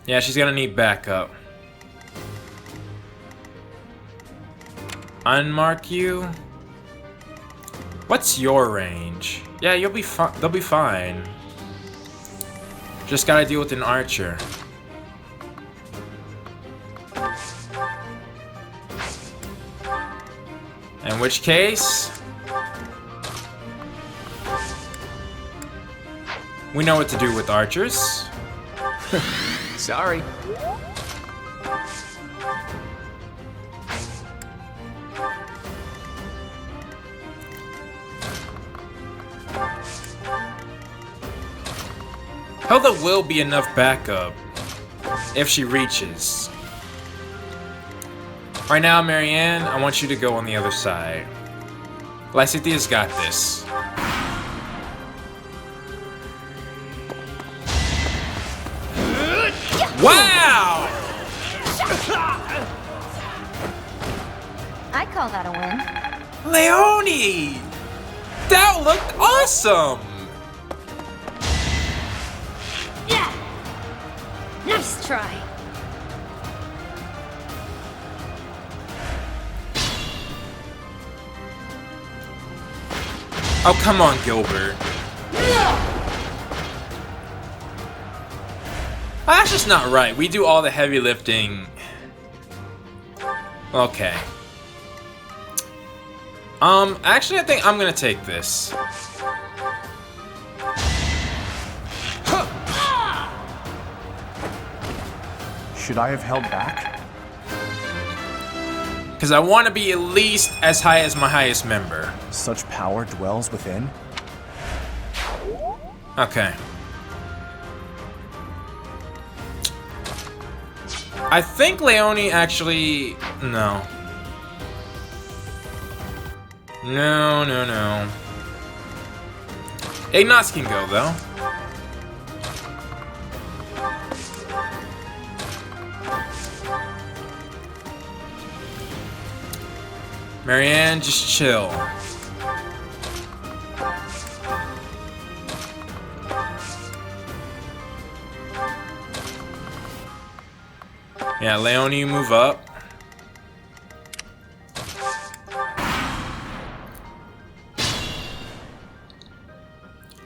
Yeah, she's gonna need backup. Unmark you. What's your range? Yeah, you'll be fine. They'll be fine. Just gotta deal with an archer. In which case, we know what to do with archers. Sorry. Hilda will be enough backup if she reaches. Right now, Marianne, I want you to go on the other side. Lysithea's got this. Wow! I call that a win. Leone! That looked awesome! Yeah! Nice try. Oh, come on, Gilbert. That's just not right. We do all the heavy lifting. Okay. Actually, I think I'm gonna take this. Should I have held back? Because I want to be at least as high as my highest member. Such power dwells within? Okay. I think Leone actually... No. No. Ignace can go, though. Marianne, just chill. Yeah, Leone, you move up.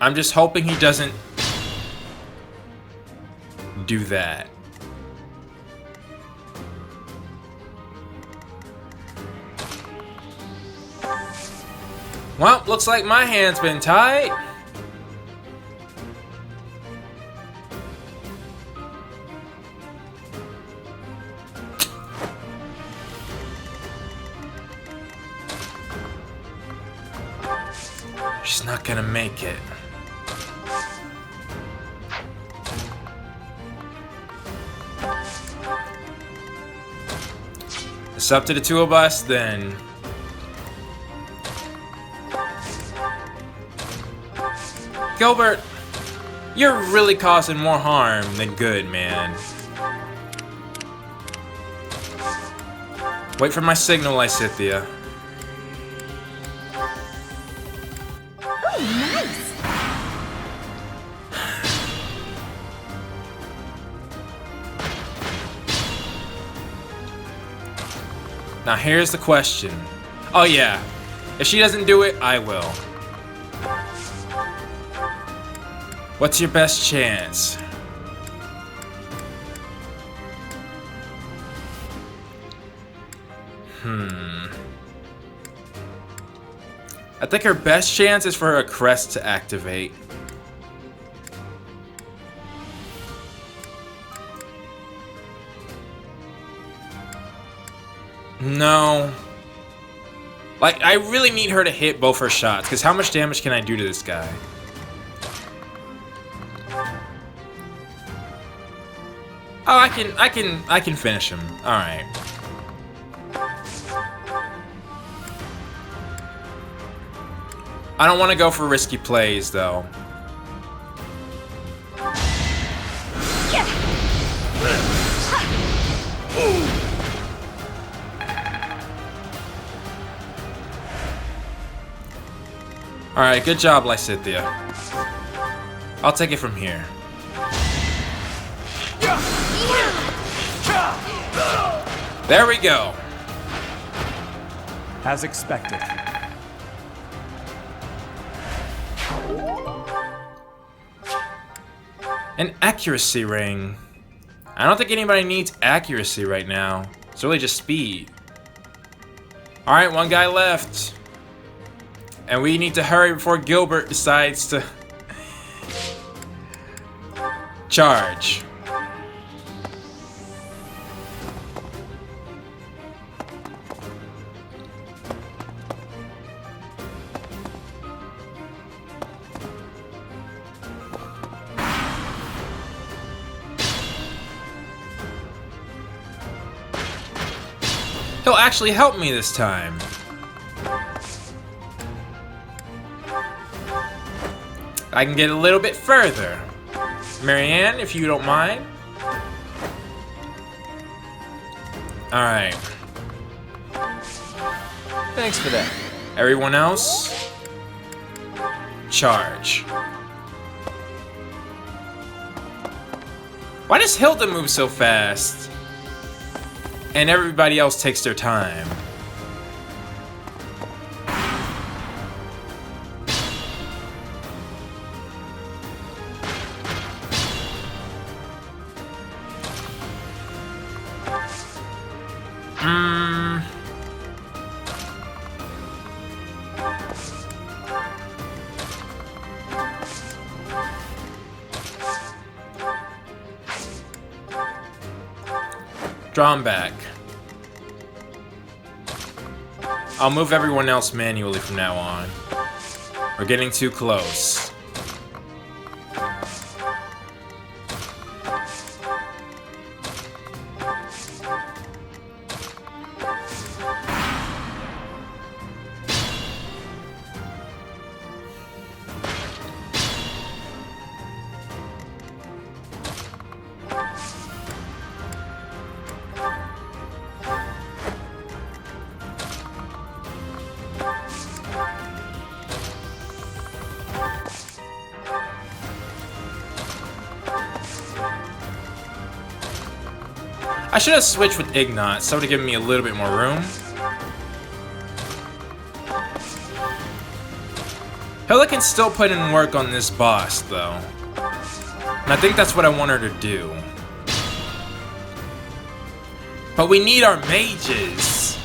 I'm just hoping he doesn't do that. Well, looks like my hand's been tied. She's not gonna make it. It's up to the two of us then. Gilbert, You're really causing more harm than good, man. Wait for my signal, Lysithea. Oh, nice. Now here's the question. Oh yeah, if she doesn't do it, I will. What's your best chance? I think her best chance is for a crest to activate. No. Like, I really need her to hit both her shots, because how much damage can I do to this guy? Oh, I can finish him. Alright. I don't want to go for risky plays, though. Alright, good job, Lysithea. I'll take it from here. There we go. As expected. An accuracy ring. I don't think anybody needs accuracy right now. It's really just speed. Alright, one guy left. And we need to hurry before Gilbert decides to charge. He'll actually help me this time. I can get a little bit further. Marianne, if you don't mind. Alright. Thanks for that. Everyone else, charge. Why does Hilda move so fast? And everybody else takes their time. Draw him back. I'll move everyone else manually from now on. We're getting too close. I should have switched with Ignat, so to give me a little bit more room. Hilda can still put in work on this boss, though. And I think that's what I want her to do. But we need our mages.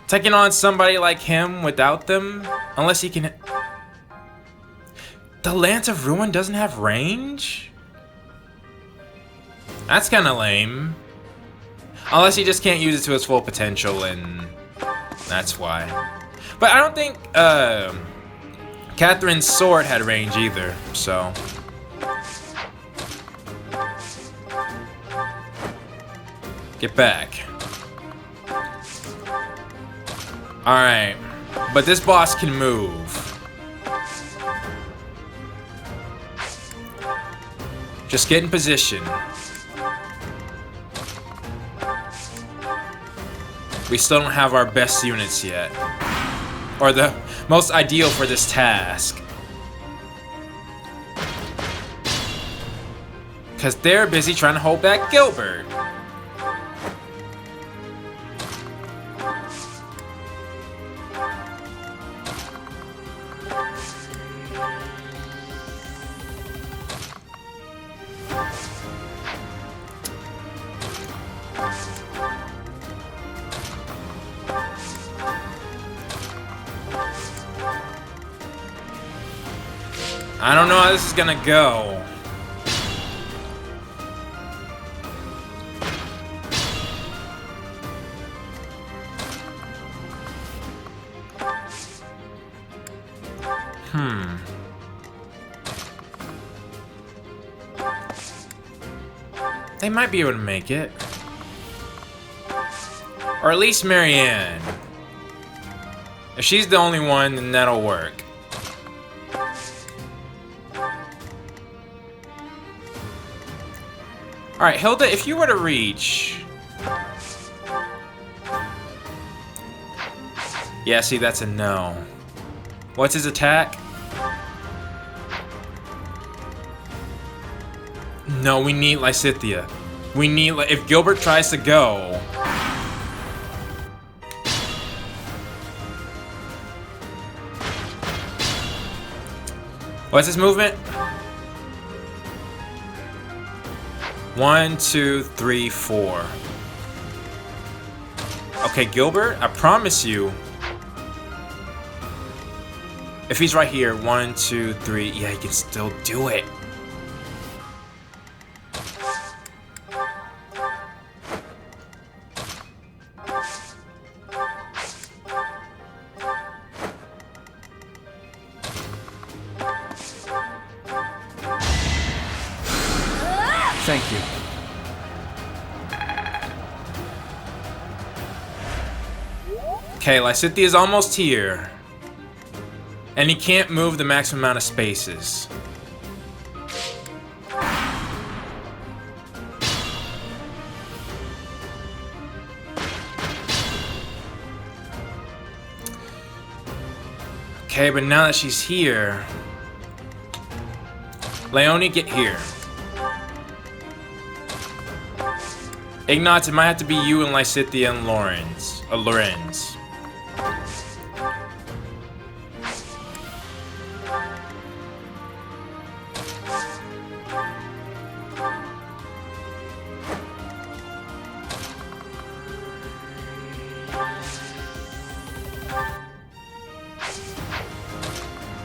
Taking on somebody like him without them, unless he can... The Lance of Ruin doesn't have range? That's kind of lame. Unless he just can't use it to its full potential, and that's why. But I don't think Catherine's sword had range either, so... Get back. Alright. But this boss can move. Just get in position. We still don't have our best units yet. Or the most ideal for this task. Because they're busy trying to hold back Gilbert. I don't know how this is gonna go. They might be able to make it. Or at least Marianne. If she's the only one, then that'll work. Alright, Hilda, if you were to reach... Yeah, see, that's a no. What's his attack? No, we need Lysithea. We need... If Gilbert tries to go... What's his movement? 1, 2, 3, 4. Okay, Gilbert, I promise you. If he's right here, 1, 2, 3, yeah, he can still do it. Thank you. Okay, Lysithea is almost here. And he can't move the maximum amount of spaces. Okay, but now that she's here... Leonie, get here. Ignatz, it might have to be you and Lysithea and Lorenz.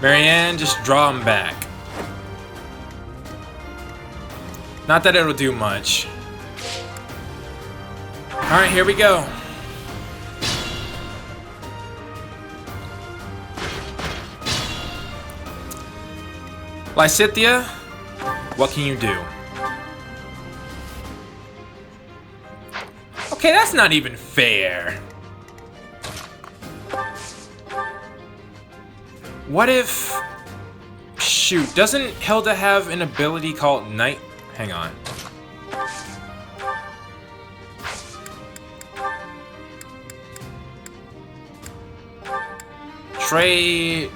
Marianne, just draw him back. Not that it'll do much. Alright, here we go. Lysithea, what can you do? Okay, that's not even fair. What if... Shoot, doesn't Hilda have an ability called Night... Hang on. Trade...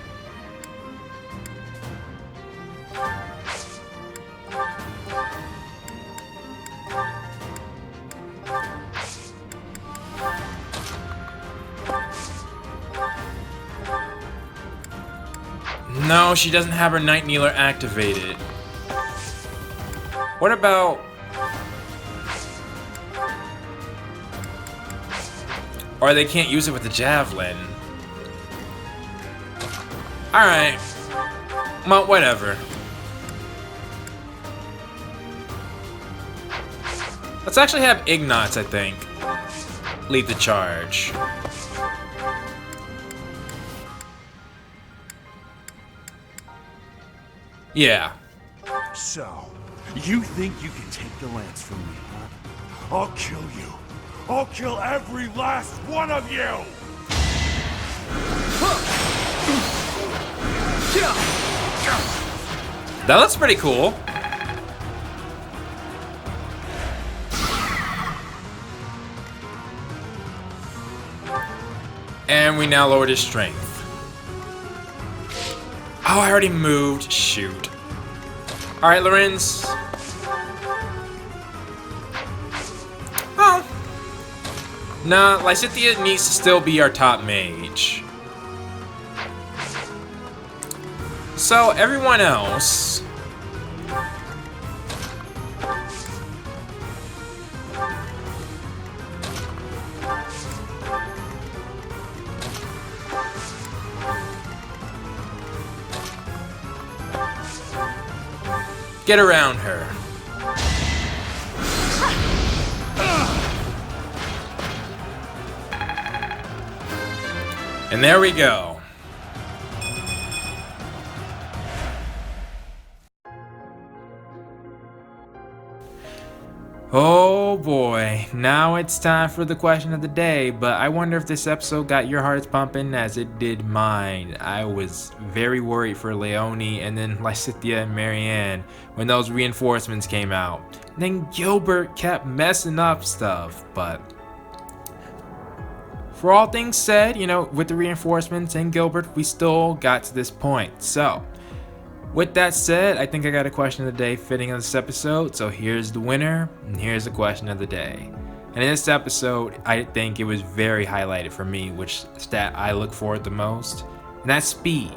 No, she doesn't have her Night Kneeler activated. What about... Or they can't use it with the Javelin. Alright. Well, whatever. Let's actually have Ignatz, I think, lead the charge. Yeah. So, you think you can take the lance from me, huh? I'll kill you. I'll kill every last one of you! That looks pretty cool. And we now lowered his strength. Oh, I already moved. Shoot. Alright, Lorenz. Oh. Nah, Lysithea needs to still be our top mage. So, everyone else... get around her. And there we go. Oh boy, now it's time for the question of the day, but I wonder if this episode got your hearts pumping as it did mine. I was very worried for Leonie and then Lysithea and Marianne when those reinforcements came out. And then Gilbert kept messing up stuff, but for all things said, you know, with the reinforcements and Gilbert, we still got to this point. So, with that said, I think I got a question of the day fitting on this episode, so here's the winner, and here's the question of the day. And in this episode, I think it was very highlighted for me, which stat I look for the most, and that's speed.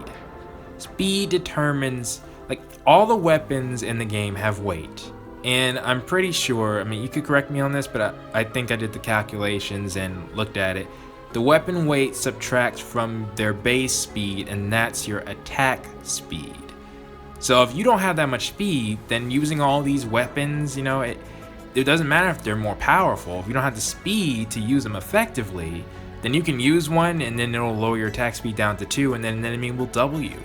Speed determines, like, all the weapons in the game have weight. And I'm pretty sure, I mean, you could correct me on this, but I think I did the calculations and looked at it. The weapon weight subtracts from their base speed, and that's your attack speed. So if you don't have that much speed, then using all these weapons, you know, it doesn't matter if they're more powerful. If you don't have the speed to use them effectively, then you can use one and then it'll lower your attack speed down to 2 and then an enemy will double you.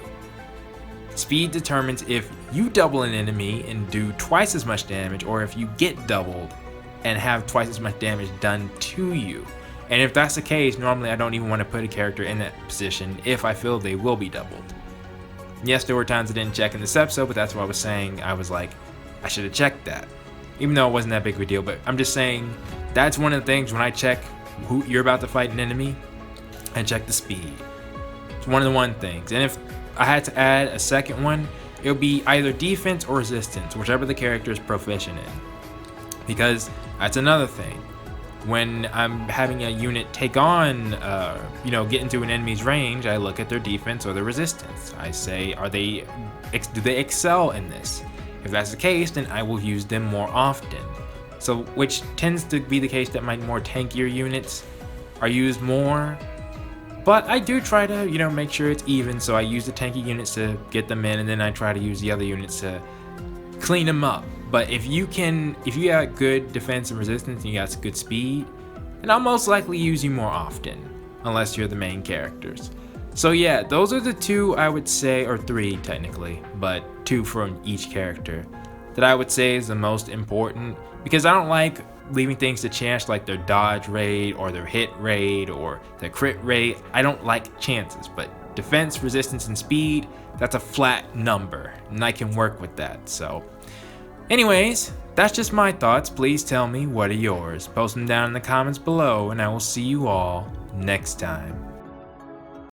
Speed determines if you double an enemy and do twice as much damage, or if you get doubled and have twice as much damage done to you. And if that's the case, normally I don't even want to put a character in that position if I feel they will be doubled. Yes, there were times I didn't check in this episode, but that's what I was saying. I was like, I should have checked that. Even though it wasn't that big of a deal, but I'm just saying that's one of the things when I check who you're about to fight an enemy, I check the speed. It's one of the one things. And if I had to add a second one, it would be either defense or resistance, whichever the character is proficient in. Because that's another thing. When I'm having a unit take on, get into an enemy's range, I look at their defense or their resistance. I say, do they excel in this? If that's the case, then I will use them more often. So, which tends to be the case that my more tankier units are used more. But I do try to, make sure it's even. So I use the tanky units to get them in, and then I try to use the other units to clean them up. But if you got good defense and resistance and you got good speed, then I'll most likely use you more often, unless you're the main characters. So yeah, those are the two I would say, or three technically, but two from each character, that I would say is the most important, because I don't like leaving things to chance like their dodge rate or their hit rate or their crit rate. I don't like chances, but defense, resistance, and speed, that's a flat number, and I can work with that. So anyways, that's just my thoughts. Please tell me, what are yours? Post them down in the comments below, and I will see you all next time.